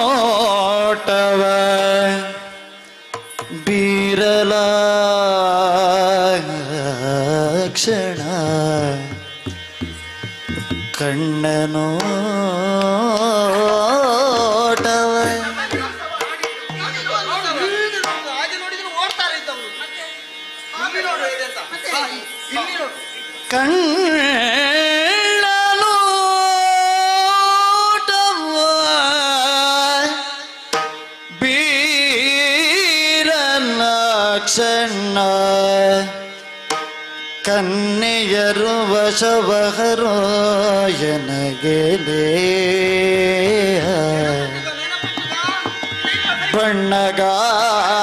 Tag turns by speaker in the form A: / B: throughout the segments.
A: ಕಣ್ಣನೋಟವ ಬೀರಲಾಕ್ಷಣ ಕಣ್ಣನೋಟವ ಕ್ಷಣ ಕನ್ನೆಯರು ವಶವಹರೋ ಎನಗೆಲೆ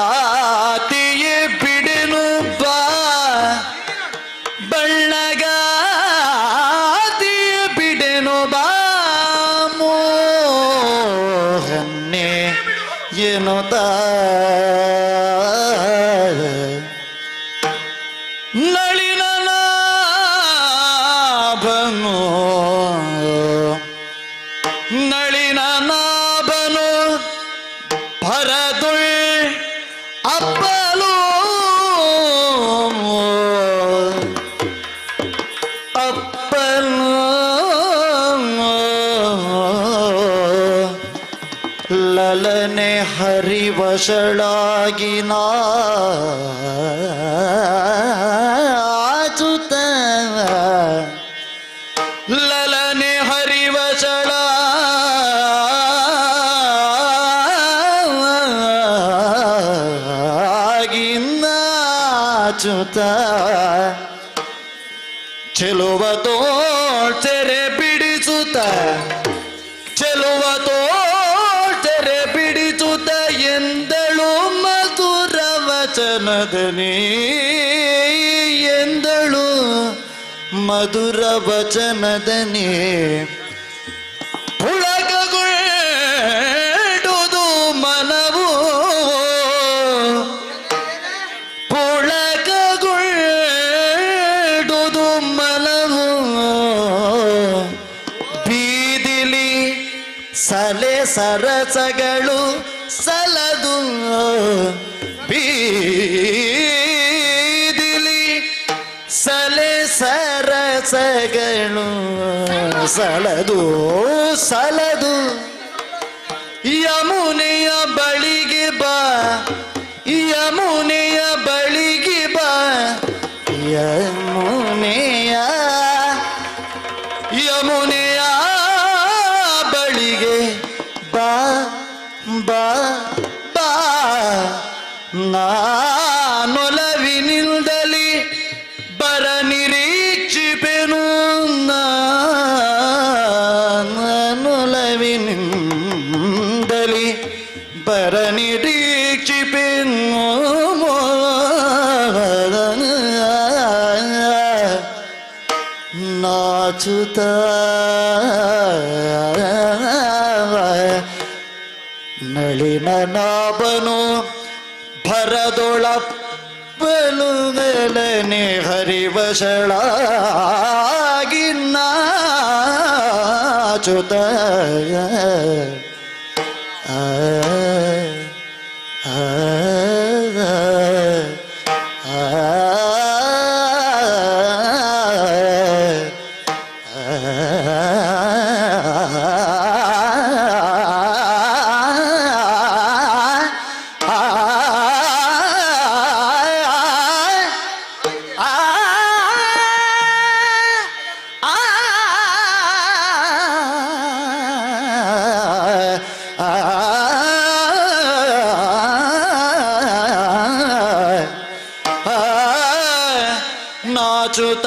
A: ಬಣ್ಣಗಾತಿಯೇ ಬಿಡೆನು ಬಾ ಬಣ್ಣಗಾತಿಯೇ ಬಿಡೆನು ಬಾ ಮೋಹನ್ನೇ ಎನ್ನುತ್ತ ನಳಿನನಾಭನು ಭರದುಳ್ ಅಪ್ಪಲು ಅಪ್ಪಲು ಲಲನೆ ಹರಿವಶಳಾಗಿ ನಾಚುತ್ತ ಲಲನೆ ಹರಿವಶಳ ನಾಚುತ್ತ ಚೆಲುವ ತೋಳ್ತೆರೆ ಬಿಡಿಸುತ್ತ ಚೆಲುವ ತೋಳ್ತೆರೆ ಬಿಡಿಸುತ್ತ ಎಂದಳು ಮಧುರ ವಚನದನಿ ಎಂದಳು ಮಧುರ ವಚನದನಿ ಪುಳಕಗೊಳ್ಳುವುದು ಮನವು ಪುಳಕಗೊಳ್ಳುವುದು ಮನವು ಬೀದಿಲಿ ಸಲೆ ಸರಸಗಳು ಸಲದು ಬೀದಿಲಿ ಸಲೆ ಸರಸಗಳು ಸಲದು ಸಲದು ಯಮುನೆಯ ಬಳಿಗೆ ಬಾ ಯಮುನೆಯ ಬಳಿಗೆ ಬಾ ಯಮುನೆಯ ಯಮುನೆಯ ಬಳಿಗೆ ಬಾ ಬಾ ಬಾ ನಾನೊಲವಿನಿಂದಲಿ ಬರ ನಿರೀಕ್ಷಿಪೆನು ನಾನೊಲವಿನಿಂದಲಿ ಬರ ನಿರೀಕ್ಷಿಪೆನು ನಾಚುತ್ತ ನಳಿನನಾಭನು ಭರದೊಳಪ್ಪಲುಗಲನೆ ಹರಿವಶಳಾಗಿ ನಾಚುತ್ತ ನಾಚುತ್ತ